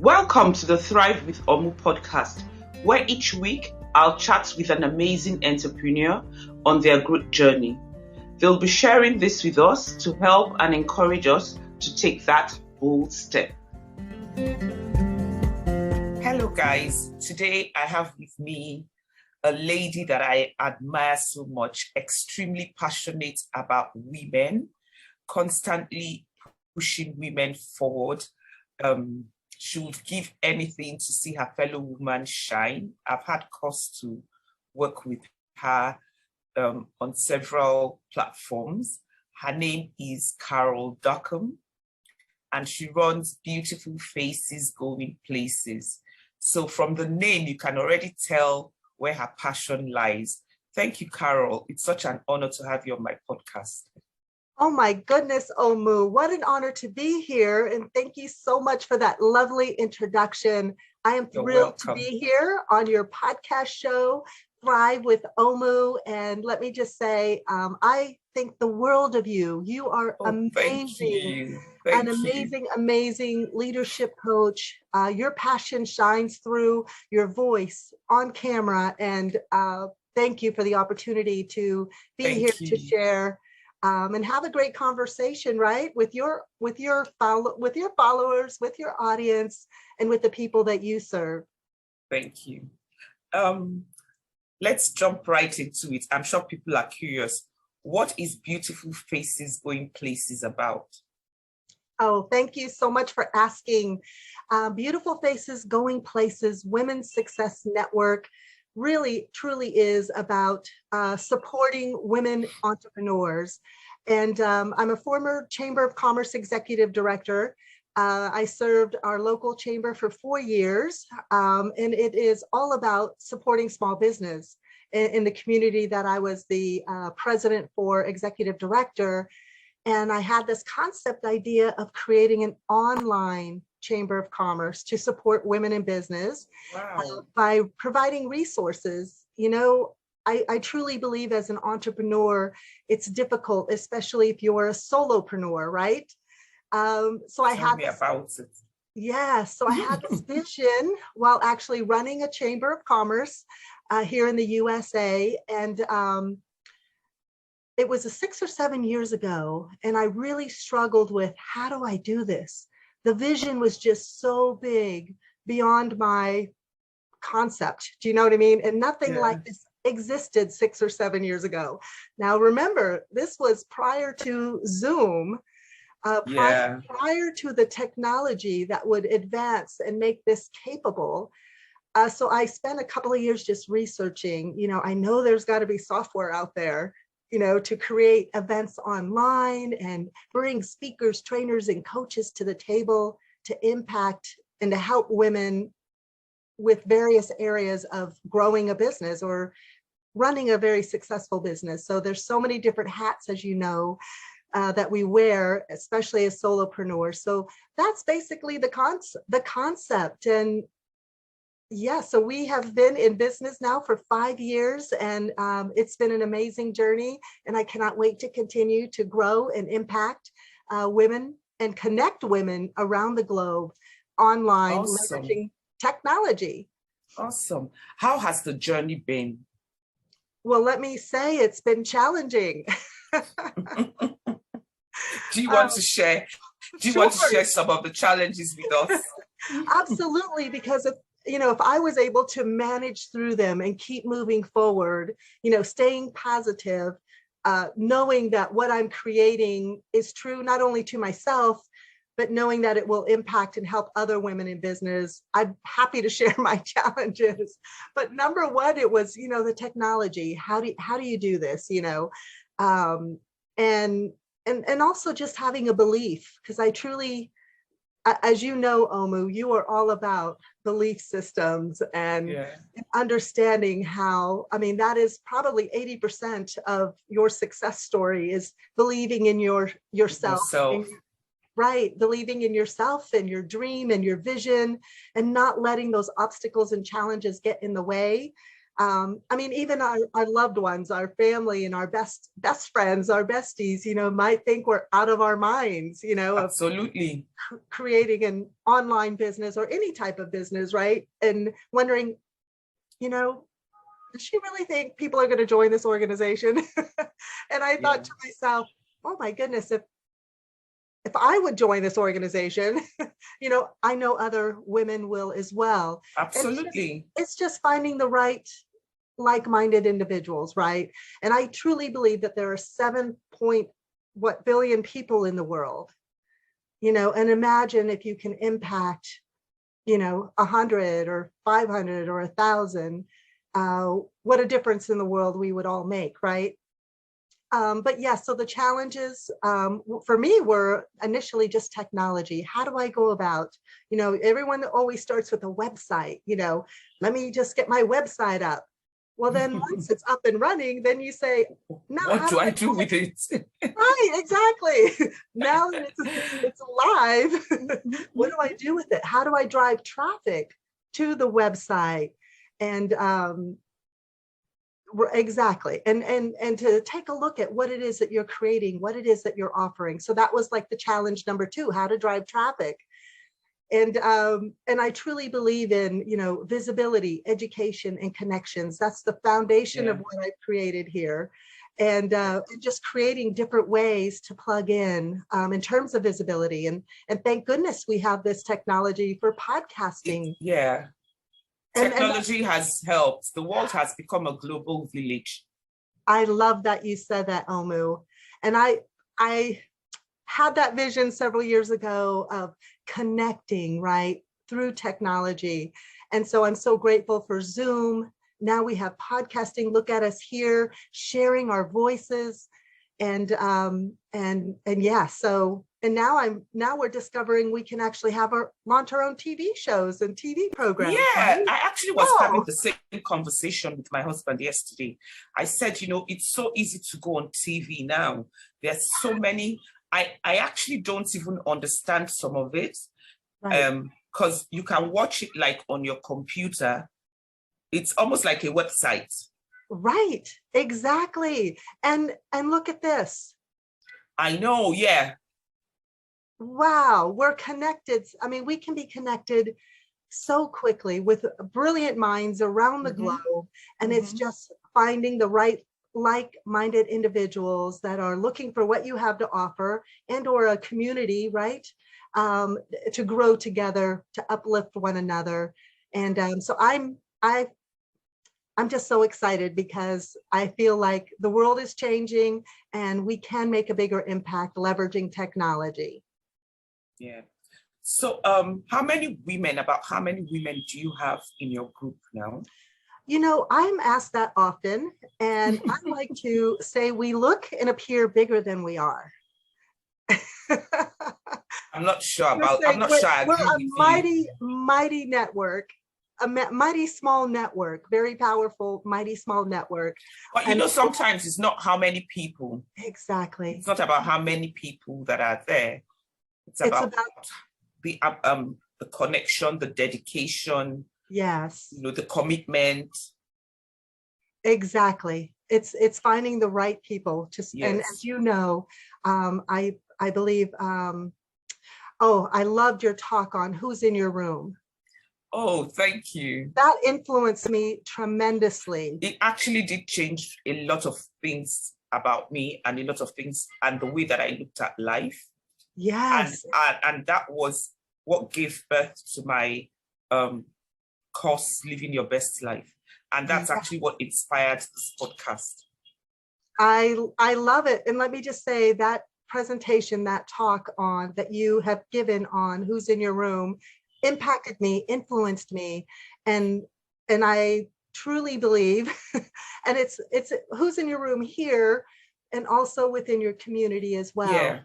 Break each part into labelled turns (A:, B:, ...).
A: Welcome to the Thrive with Omu podcast, where each week I'll chat with an amazing entrepreneur on their growth journey. They'll be sharing this with us to help and encourage us to take that bold step. Hello guys, today I have with me a lady that I admire so much, extremely passionate about women, constantly pushing women forward. She would give anything to see her fellow woman shine. I've had cause to work with her on several platforms. Her name is Carol Dockum, and she runs Beautiful Faces Going Places. So from the name, you can already tell where her passion lies. Thank you, Carol. It's such an honor to have you on my podcast.
B: Oh my goodness, Omu, what an honor to be here. And thank you so much for that lovely introduction. I am thrilled to be here on your podcast show, Thrive with Omu. And let me just say, I think the world of you. You are amazing. Thank you. Amazing leadership coach. Your passion shines through your voice on camera. And thank you for the opportunity to be here to share and have a great conversation, right, with your followers, with your audience, and with the people that you serve.
A: Thank you. Let's jump right into it. I'm sure people are curious. What is Beautiful Faces Going Places about?
B: Oh, thank you so much for asking. Beautiful Faces Going Places Women's Success Network really truly is about supporting women entrepreneurs. And I'm a former Chamber of Commerce Executive Director. I served our local chamber for 4 years, and it is all about supporting small business in the community that I was the president for Executive Director. And I had this concept idea of creating an online Chamber of Commerce to support women in business. Wow. By providing resources. You know, I truly believe as an entrepreneur, it's difficult, especially if you're a solopreneur, right? So I had this vision while actually running a Chamber of Commerce here in the USA. And it was 6 or 7 years ago, and I really struggled with, how do I do this? The vision was just so big beyond my concept. Do you know what I mean? And nothing like this existed 6 or 7 years ago. Now, remember, this was prior to Zoom, prior to the technology that would advance and make this capable. So I spent a couple of years just researching, I know there's got to be software out there, to create events online and bring speakers, trainers, and coaches to the table to impact and to help women with various areas of growing a business or running a very successful business. So there's so many different hats, as you know, that we wear, especially as solopreneurs. So that's basically the concept. And yeah, so we have been in business now for 5 years, and it's been an amazing journey. And I cannot wait to continue to grow and impact women and connect women around the globe online, leveraging technology.
A: Awesome. How has the journey been?
B: Well, let me say it's been challenging.
A: Do you want to share? Do you want to share some of the challenges with us?
B: Absolutely, because if I was able to manage through them and keep moving forward, staying positive, knowing that what I'm creating is true not only to myself, but knowing that it will impact and help other women in business, I'm happy to share my challenges. But number one, it was, the technology. How do you do this? And also just having a belief, because I truly, as you know, Omu, you are all about belief systems and understanding how, that is probably 80% of your success story is believing in yourself. Right, believing in yourself and your dream and your vision, and not letting those obstacles and challenges get in the way. I mean, even our loved ones, our family and our best friends, our besties, might think we're out of our minds,
A: Absolutely.
B: of creating an online business or any type of business, right? And wondering, does she really think people are going to join this organization? And I thought to myself, oh my goodness, if I would join this organization, I know other women will as well.
A: Absolutely.
B: It's just finding the right like-minded individuals, right? And I truly believe that there are 7 point what billion people in the world, and imagine if you can impact, 100 or 500 or 1,000, what a difference in the world we would all make, right? But yeah, so the challenges for me were initially just technology. How do I go about, everyone always starts with a website, let me just get my website up. Well, then once it's up and running, then you say, now
A: what do I do with it?
B: Right, exactly. Now that it's live, what do I do with it? How do I drive traffic to the website? And exactly, and to take a look at what it is that you're creating, what it is that you're offering. So that was like the challenge number 2, how to drive traffic. And I truly believe in, visibility, education, and connections. That's the foundation of what I've created here. And just creating different ways to plug in terms of visibility. And thank goodness we have this technology for podcasting.
A: Yeah. Technology has helped. The world has become a global village.
B: I love that you said that, Omu. And I had that vision several years ago of connecting, right, through technology. And so I'm so grateful for Zoom. Now we have podcasting. Look at us here, sharing our voices. And yeah, so, and now we're discovering we can actually launch our own TV shows and TV programs.
A: Yeah,
B: right?
A: I actually was having the same conversation with my husband yesterday. I said, it's so easy to go on TV now. There's so many. I actually don't even understand some of it.
B: Right.
A: Because you can watch it like on your computer. It's almost like a website.
B: Right, exactly. And look at this.
A: I know, yeah.
B: Wow, we're connected. I mean, we can be connected so quickly with brilliant minds around the globe. And it's just finding the right like-minded individuals that are looking for what you have to offer, and or a community, right? To grow together, to uplift one another. And so I'm just so excited because I feel like the world is changing and we can make a bigger impact leveraging technology.
A: Yeah. So how many women do you have in your group now?
B: I'm asked that often, and I like to say we look and appear bigger than we are.
A: I'm not sure I agree
B: we're a
A: with
B: mighty network, a mighty small network, very powerful, mighty small network.
A: But sometimes it's not how many people.
B: Exactly.
A: It's not about how many people that are there. It's about the connection, the dedication.
B: Yes.
A: The commitment.
B: Exactly. It's finding the right people to,
A: yes.
B: And as you know, I believe, I loved your talk on who's in your room.
A: Oh, thank you.
B: That influenced me tremendously.
A: It actually did change a lot of things about me and a lot of things and the way that I looked at life.
B: Yes.
A: And that was what gave birth to my course, Living Your Best Life. And that's actually what inspired this podcast.
B: I love it. And let me just say that presentation, that talk that you have given on who's in your room impacted me, influenced me. And I truly believe, and it's who's in your room here and also within your community as well.
A: Yeah,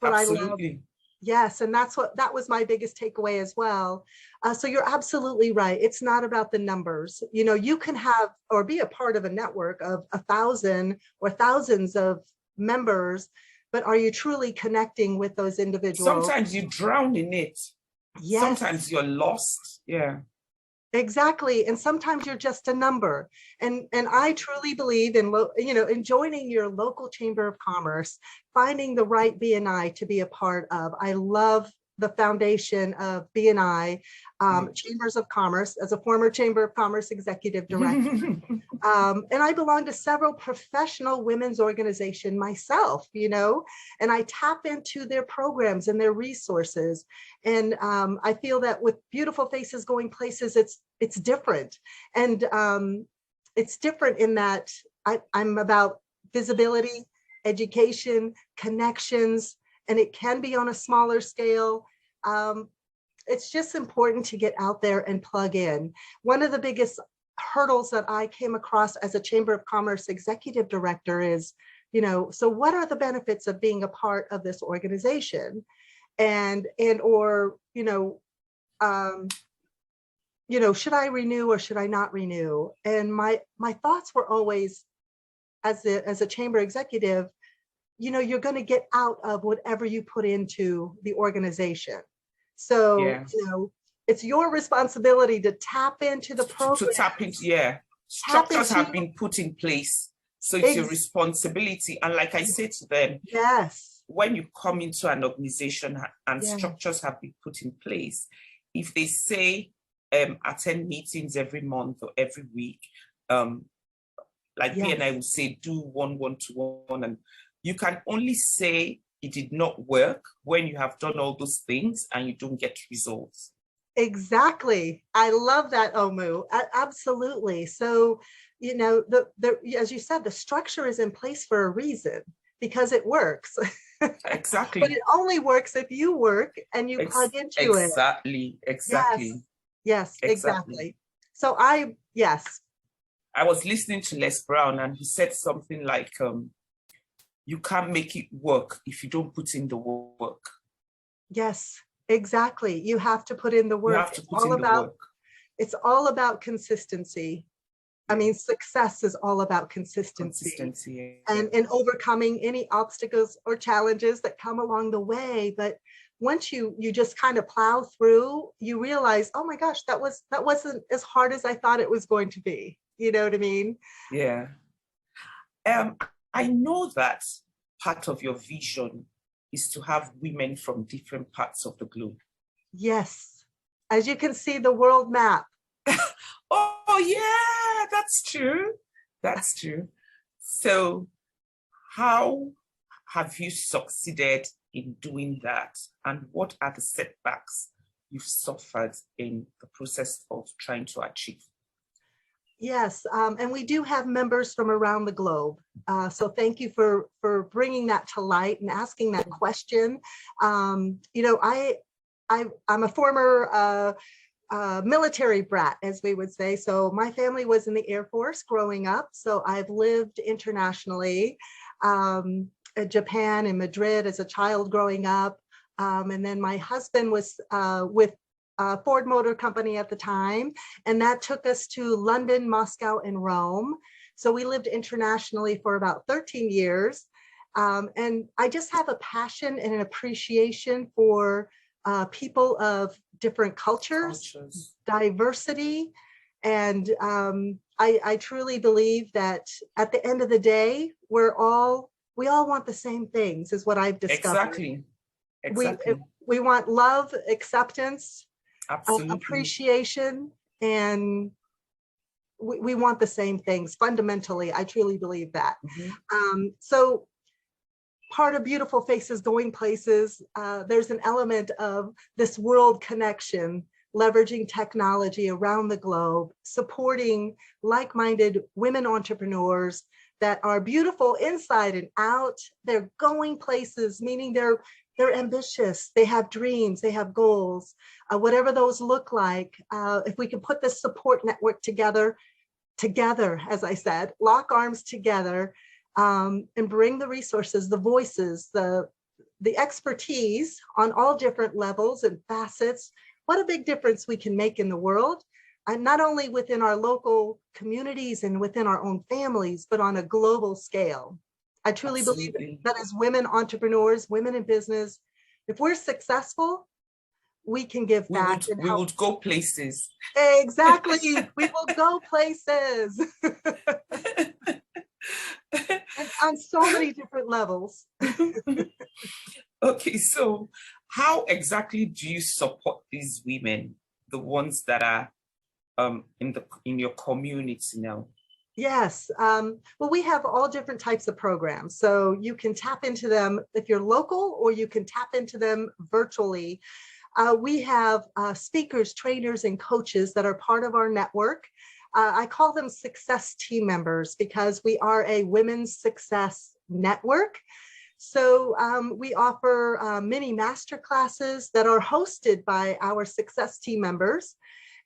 B: but
A: absolutely.
B: I love, yes, and that was my biggest takeaway as well. So you're absolutely right. It's not about the numbers. You can have or be a part of a network of 1,000 or thousands of members, but are you truly connecting with those individuals?
A: Sometimes you drown in it. Yes. Sometimes you're lost. Yeah.
B: Exactly. And sometimes you're just a number. And I truly believe in, in joining your local chamber of commerce, finding the right BNI to be a part of. I love the foundation of BNI, Chambers of Commerce, as a former Chamber of Commerce executive director. And I belong to several professional women's organizations myself, and I tap into their programs and their resources. And I feel that with Beautiful Faces Going Places, it's different. And it's different in that I'm about visibility, education, connections, and it can be on a smaller scale. It's just important to get out there and plug in. One of the biggest hurdles that I came across as a Chamber of Commerce executive director is, so what are the benefits of being a part of this organization? Or should I renew or should I not renew? And my thoughts were always, as a chamber executive, you're going to get out of whatever you put into the organization. So,
A: yeah.
B: It's your responsibility to tap into the program.
A: To tap into, yeah. Structures have been put in place. So it's your responsibility. And like I say to them,
B: yes,
A: when you come into an organization and structures have been put in place, if they say attend meetings every month or every week, like me and I would say do one-to-one, and you can only say it did not work when you have done all those things and you don't get results.
B: Exactly. I love that, Omu. Absolutely. So, as you said, the structure is in place for a reason, because it works.
A: Exactly.
B: But it only works if you work and you plug into it.
A: Exactly.
B: Yes, exactly. So yes.
A: I was listening to Les Brown and he said something like, you can't make it work if you don't put in the work.
B: Yes, exactly. You have to put in the work.
A: You have to put in the work.
B: It's all about consistency. I mean, success is all about consistency. And overcoming any obstacles or challenges that come along the way. But once you just kind of plow through, you realize, oh my gosh, that wasn't as hard as I thought it was going to be. You know what I mean?
A: Yeah. I know that part of your vision is to have women from different parts of the globe.
B: Yes. As you can see, the world map.
A: Oh, yeah, that's true. That's true. So how have you succeeded in doing that? And what are the setbacks you've suffered in the process of trying to achieve?
B: Yes, and we do have members from around the globe. So thank you for bringing that to light and asking that question. I'm a former military brat, as we would say. So my family was in the Air Force growing up. So I've lived internationally, Japan and Madrid as a child growing up. And then my husband was with Ford Motor Company at the time, and that took us to London, Moscow, and Rome. So we lived internationally for about 13 years. And I just have a passion and an appreciation for people of different cultures. Diversity. And I truly believe that at the end of the day, we all want the same things, is what I've discovered. Exactly. We want love, acceptance, appreciation, and we want the same things fundamentally. I truly believe that. So part of Beautiful Faces Going Places, there's an element of this world connection, leveraging technology around the globe, supporting like-minded women entrepreneurs that are beautiful inside and out. They're going places, meaning they're ambitious, they have dreams, they have goals, whatever those look like. If we can put this support network together, as I said, lock arms together, and bring the resources, the voices, the expertise on all different levels and facets, what a big difference we can make in the world. And not only within our local communities and within our own families, but on a global scale. I truly believe that as women entrepreneurs, women in business, if we're successful, we can give back and
A: we
B: help.
A: would go places.
B: Exactly. We will go places. And on so many different levels.
A: Okay, so how exactly do you support these women, the ones that are in your community now?
B: Yes. Well, we have all different types of programs. So you can tap into them if you're local, or you can tap into them virtually. We have speakers, trainers, and coaches that are part of our network. I call them success team members because we are a women's success network. So we offer mini master classes that are hosted by our success team members.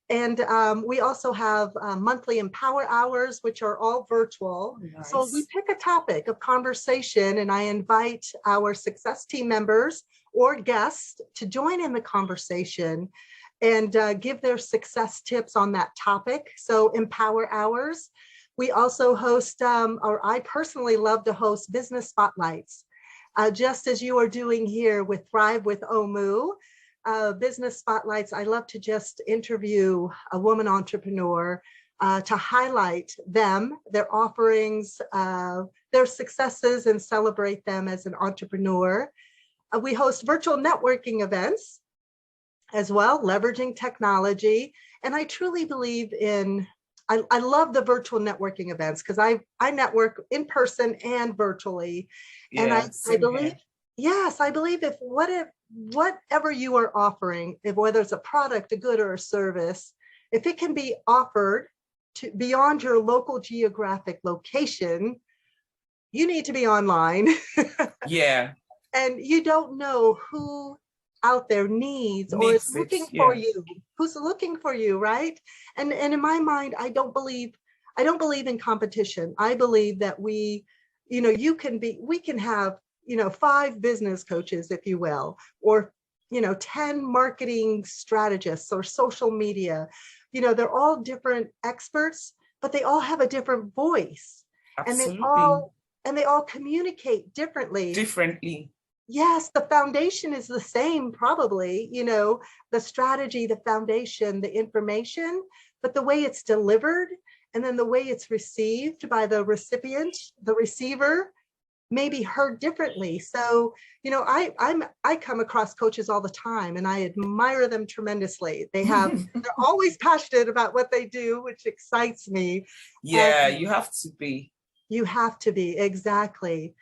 B: And we also have monthly Empower Hours, which are all virtual.
A: Nice.
B: So we pick a topic of conversation, and I invite our success team members or guests to join in the conversation and give their success tips on that topic. So Empower Hours. We also host, or I personally love to host business spotlights, just as you are doing here with Thrive with Omu. Business spotlights, I love to just interview a woman entrepreneur to highlight them, their offerings, their successes, and celebrate them as an entrepreneur. We host virtual networking events as well, leveraging technology. And I truly believe in, I love the virtual networking events because I network in person and virtually.
A: Yeah,
B: and I believe,
A: here.
B: yes, I believe if whatever you are offering, if whether it's a product, a good, or a service, if it can be offered to beyond your local geographic location, you need to be online.
A: Yeah.
B: And you don't know who out there needs or is looking for you, who's looking for you, right? And in my mind, I don't believe in competition. I believe that we can have 5 business coaches, if you will, or 10 marketing strategists or social media. They're all different experts, but they all have a different voice.
A: Absolutely.
B: And they all communicate differently. Yes, the foundation is the same, probably, the strategy, the foundation, the information, but the way it's delivered and then the way it's received by the recipient, the receiver, may be heard differently. So, I come across coaches all the time and I admire them tremendously. They're always passionate about what they do, which excites me.
A: Yeah, you have to be.
B: You have to be, exactly.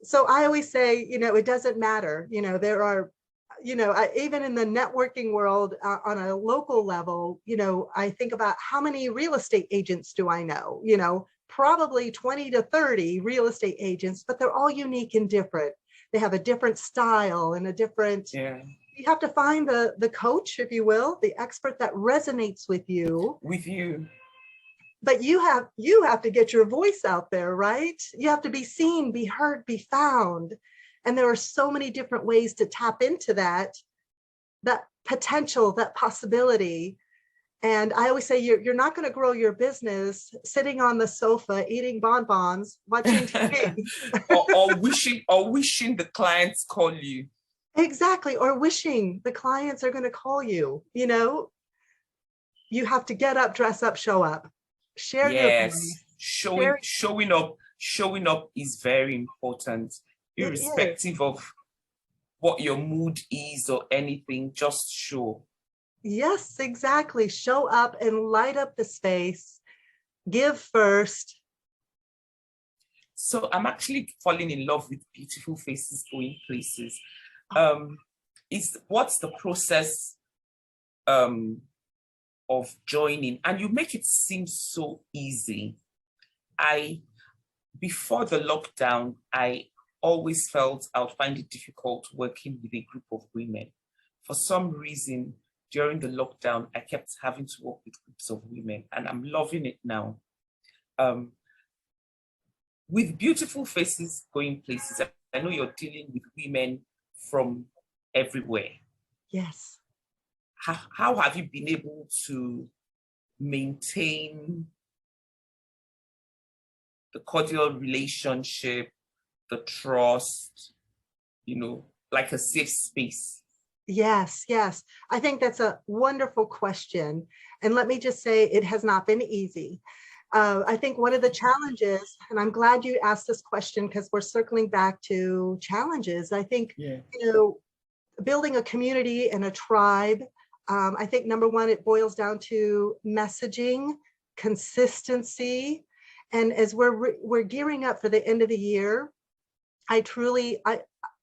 B: So I always say, it doesn't matter. There are, even in the networking world on a local level, I think about how many real estate agents do I know? Probably 20 to 30 real estate agents, but they're all unique and different. They have a different style and a different, you have to find the coach, if you will, the expert that resonates with you. But you have to get your voice out there, right? You have to be seen, be heard, be found. And there are so many different ways to tap into that potential, that possibility. And I always say you're not going to grow your business sitting on the sofa, eating bonbons, watching TV.
A: or wishing the clients call you.
B: Exactly. Or wishing the clients are going to call you. You have to get up, dress up, show up. Share your voice.
A: Showing up is very important, irrespective of what your mood is or anything. Just show.
B: Yes, exactly. Show up and light up the space. Give first.
A: So I'm actually falling in love with beautiful faces going places. What's the process of joining? And you make it seem so easy. Before the lockdown, I always felt I would find it difficult working with a group of women. For some reason, during the lockdown, I kept having to work with groups of women, and I'm loving it now. With beautiful faces going places, I know you're dealing with women from everywhere.
B: Yes.
A: How have you been able to maintain the cordial relationship, the trust, like a safe space?
B: Yes, yes. I think that's a wonderful question. And let me just say, it has not been easy. I think one of the challenges, and I'm glad you asked this question because we're circling back to challenges. I think,
A: Yeah.
B: you know, building a community and a tribe, I think number one, it boils down to messaging, consistency. And as we're gearing up for the end of the year,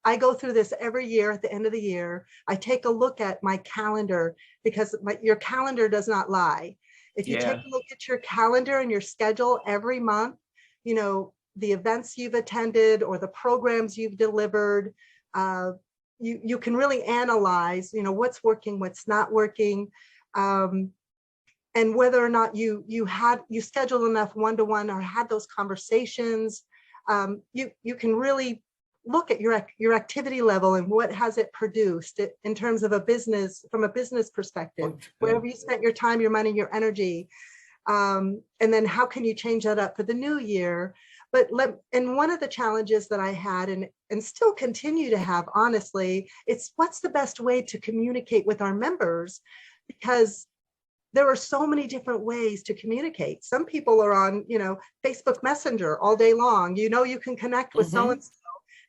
B: I go through this every year at the end of the year. I take a look at my calendar because your calendar does not lie. If you take
A: Yeah.
B: a look at your calendar and your schedule every month, you know, the events you've attended or the programs you've delivered, you can really analyze, you know, what's working, what's not working, and whether or not you scheduled enough one-to-one or had those conversations. You can really look at your activity level and what has it produced in terms of a business, from a business perspective, where have you spent your time, your money, your energy, and then how can you change that up for the new year. And one of the challenges that I had and still continue to have, honestly, it's what's the best way to communicate with our members, because there are so many different ways to communicate. Some people are on, you know, Facebook Messenger all day long. You know, you can connect with so-and-so.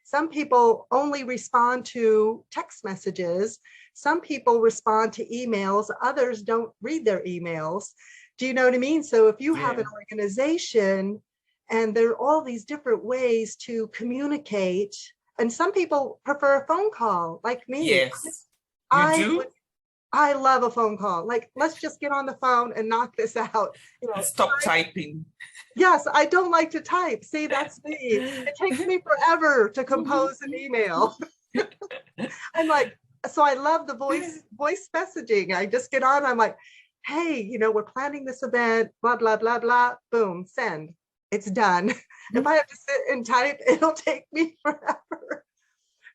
B: Some people only respond to text messages. Some people respond to emails. Others don't read their emails. Do you know what I mean? So if you have an organization and there are all these different ways to communicate, and some people prefer a phone call like me.
A: Yes. You do?
B: I love a phone call. Like, let's just get on the phone and knock this out. You know,
A: stop typing.
B: Yes, I don't like to type. See, that's me. It takes me forever to compose an email. I'm like, so I love the voice messaging. I just get on, I'm like, hey, you know, we're planning this event, blah, blah, blah, blah, boom, send. It's done. If I have to sit and type, it'll take me forever.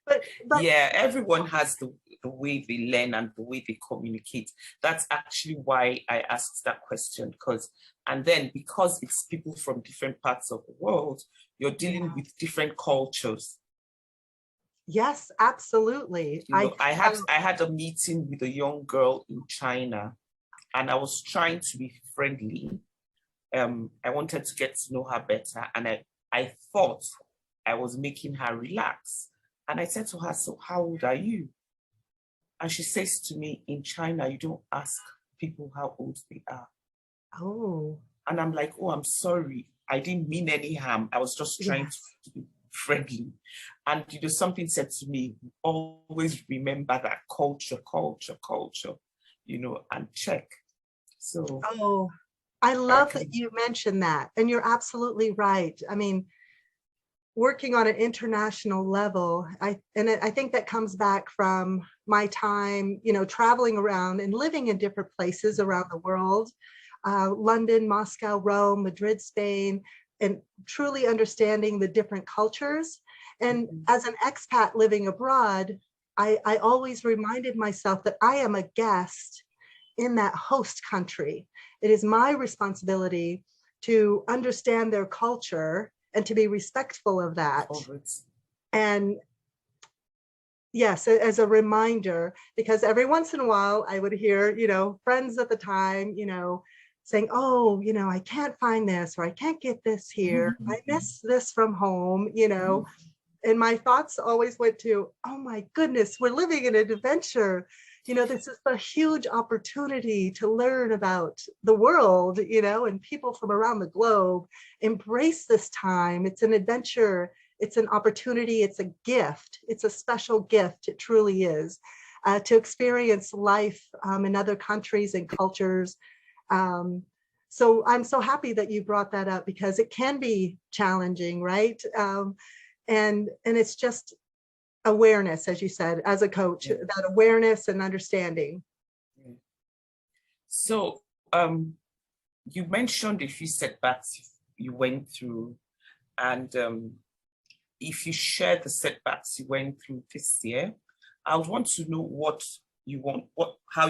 B: But
A: yeah, everyone has the way they learn and the way they communicate. That's actually why I asked that question, because it's people from different parts of the world, you're dealing with different cultures.
B: Yes, absolutely.
A: You know, I had a meeting with a young girl in China, and I was trying to be friendly. I wanted to get to know her better, and I thought I was making her relax. And I said to her, so how old are you? And she says to me, in China, you don't ask people how old they are.
B: Oh.
A: And I'm like, oh, I'm sorry. I didn't mean any harm. I was just trying to be friendly. And, you know, something said to me, always remember that culture, you know, and check. So.
B: Oh, I love that you mentioned that. And you're absolutely right. I mean, working on an international level, I think that comes back from my time, you know, traveling around and living in different places around the world, London, Moscow, Rome, Madrid, Spain, and truly understanding the different cultures. And as an expat living abroad, I always reminded myself that I am a guest in that host country. It is my responsibility to understand their culture and to be respectful of that. And yes, as a reminder, because every once in a while I would hear, you know, friends at the time, you know, saying, oh, you know, I can't find this, or I can't get this here. I miss this from home, you know. And my thoughts always went to, oh my goodness, we're living in an adventure. You know, this is a huge opportunity to learn about the world, you know, and people from around the globe. Embrace this time. It's an adventure. It's an opportunity. It's a gift. It's a special gift. It truly is, to experience life in other countries and cultures. So I'm so happy that you brought that up, because it can be challenging, right? And it's just awareness, as you said, as a coach, that awareness and understanding.
A: So you mentioned a few setbacks you went through, and if you share the setbacks you went through this year, I would want to know what you want, how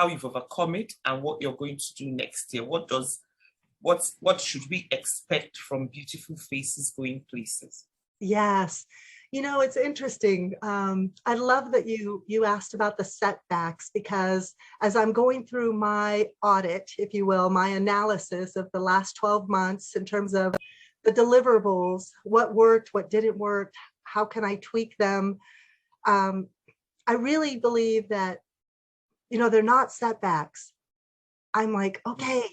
A: you've overcome it, and what you're going to do next year. What should we expect from Beautiful Faces Going Places?
B: Yes. It's interesting. I love that you asked about the setbacks, because as I'm going through my audit, if you will, my analysis of the last 12 months in terms of the deliverables, what worked, what didn't work, how can I tweak them? I really believe that, they're not setbacks. I'm like, okay,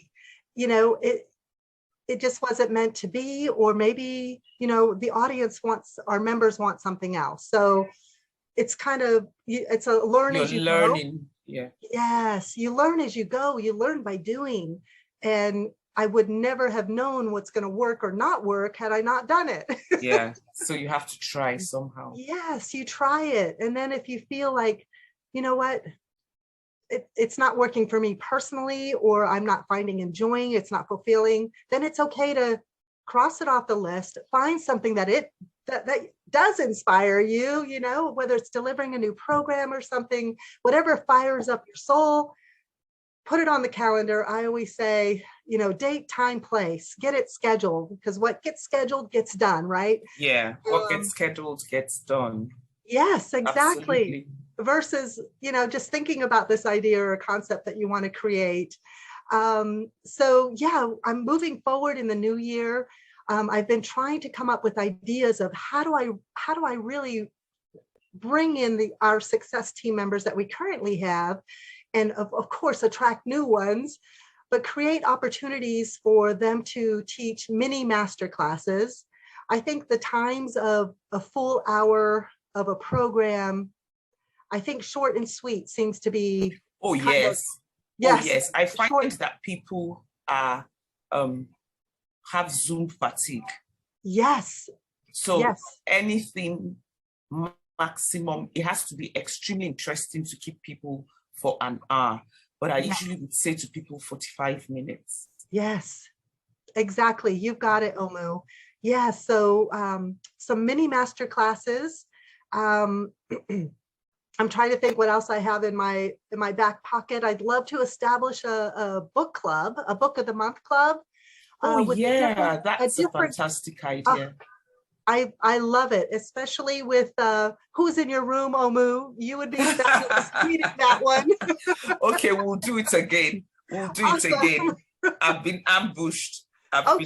B: it just wasn't meant to be, or maybe, the audience wants, our members want something else. So it's kind of, it's a learn
A: You're
B: as you
A: learning.
B: go.
A: Yeah.
B: Yes, you learn as you go. You learn by doing. And I would never have known what's going to work or not work had I not done it.
A: Yeah. So you have to try somehow.
B: Yes, you try it. And then if you feel like, you know what, it's not working for me personally, or I'm not enjoying, it's not fulfilling, then it's okay to cross it off the list, find something that does inspire you, whether it's delivering a new program or something, whatever fires up your soul, put it on the calendar. I always say, date, time, place, get it scheduled, because what gets scheduled gets done, right?
A: Yeah, what gets scheduled gets done.
B: Yes, exactly.
A: Absolutely.
B: Versus, just thinking about this idea or a concept that you want to create. So yeah, I'm moving forward in the new year. I've been trying to come up with ideas of how do I really bring in our success team members that we currently have, and of course attract new ones, but create opportunities for them to teach mini master classes. I think the times of a full hour of a program, I think short and sweet seems to be.
A: Oh yes.
B: Yes.
A: Oh yes. I find that people are have Zoom fatigue.
B: Yes.
A: So
B: yes.
A: Anything maximum, it has to be extremely interesting to keep people for an hour. But I usually would say to people 45 minutes.
B: Yes, exactly. You've got it, Omu. Yeah, so some mini master classes. I'm trying to think what else I have in my back pocket. I'd love to establish a book club, a book of the month club.
A: Yeah, that's a fantastic idea.
B: I love it, especially with who's in your room, Omu. You would be fabulous reading that one.
A: Okay, we'll do it again. We'll do it again. I've been ambushed. We'll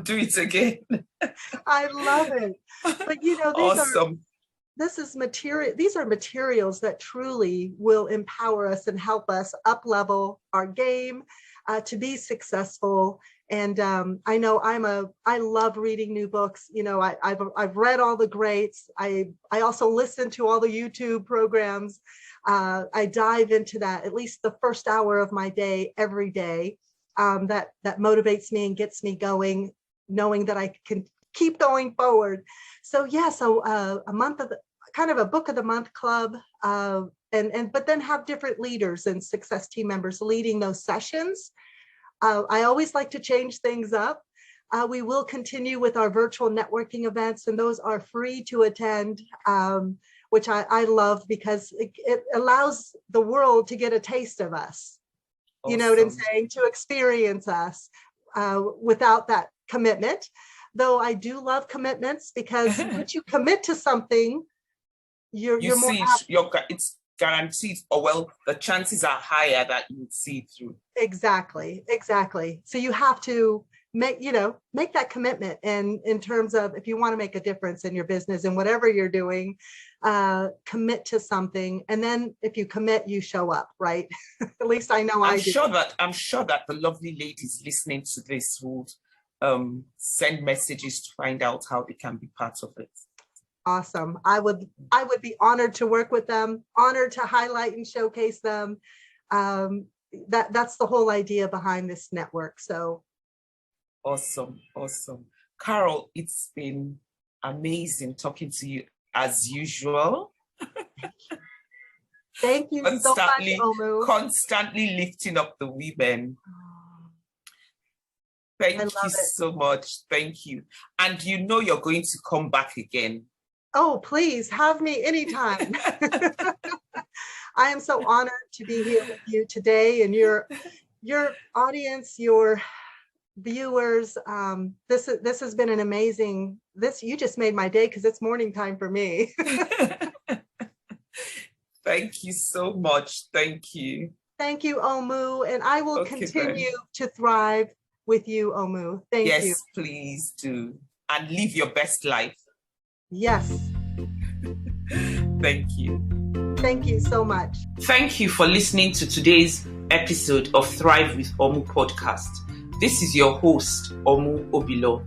A: do it again.
B: I love it. But
A: awesome.
B: These are materials that truly will empower us and help us up level our game to be successful. And I know I love reading new books. I've read all the greats. I also listen to all the YouTube programs. I dive into that at least the first hour of my day every day. That motivates me and gets me going, knowing that I can keep going forward. So yeah, a month of kind of a book of the month club, but then have different leaders and success team members leading those sessions. I always like to change things up. We will continue with our virtual networking events, and those are free to attend, which I love because it allows the world to get a taste of us. Awesome. You know what I'm saying? To experience us without that commitment. Though I do love commitments, because once you commit to something, you're more
A: it's guaranteed, or well, the chances are higher that you would see it through.
B: Exactly. So you have to make that commitment. And in terms of, if you want to make a difference in your business and whatever you're doing, commit to something. And then if you commit, you show up, right? At least I know I do.
A: I'm sure that the lovely ladies listening to this would send messages to find out how they can be part of it.
B: Awesome. I would be honored to work with them, honored to highlight and showcase them. That's the whole idea behind this network. So
A: awesome. Carol, it's been amazing talking to you as usual.
B: Thank you so much, Omu.
A: Constantly lifting up the women. Thank you so much. Thank you. And you're going to come back again.
B: Oh, please have me anytime. I am so honored to be here with you today, and your audience, your viewers. This has been an amazing, you just made my day because it's morning time for me.
A: Thank you so much. Thank you.
B: Thank you, Omu. And I will continue
A: then.
B: to thrive with you, Omu. Thank you.
A: Yes, please do. And live your best life.
B: Yes.
A: Thank you.
B: Thank you so much.
A: Thank you for listening to today's episode of Thrive with Omu podcast. This is your host, Omu Obilo.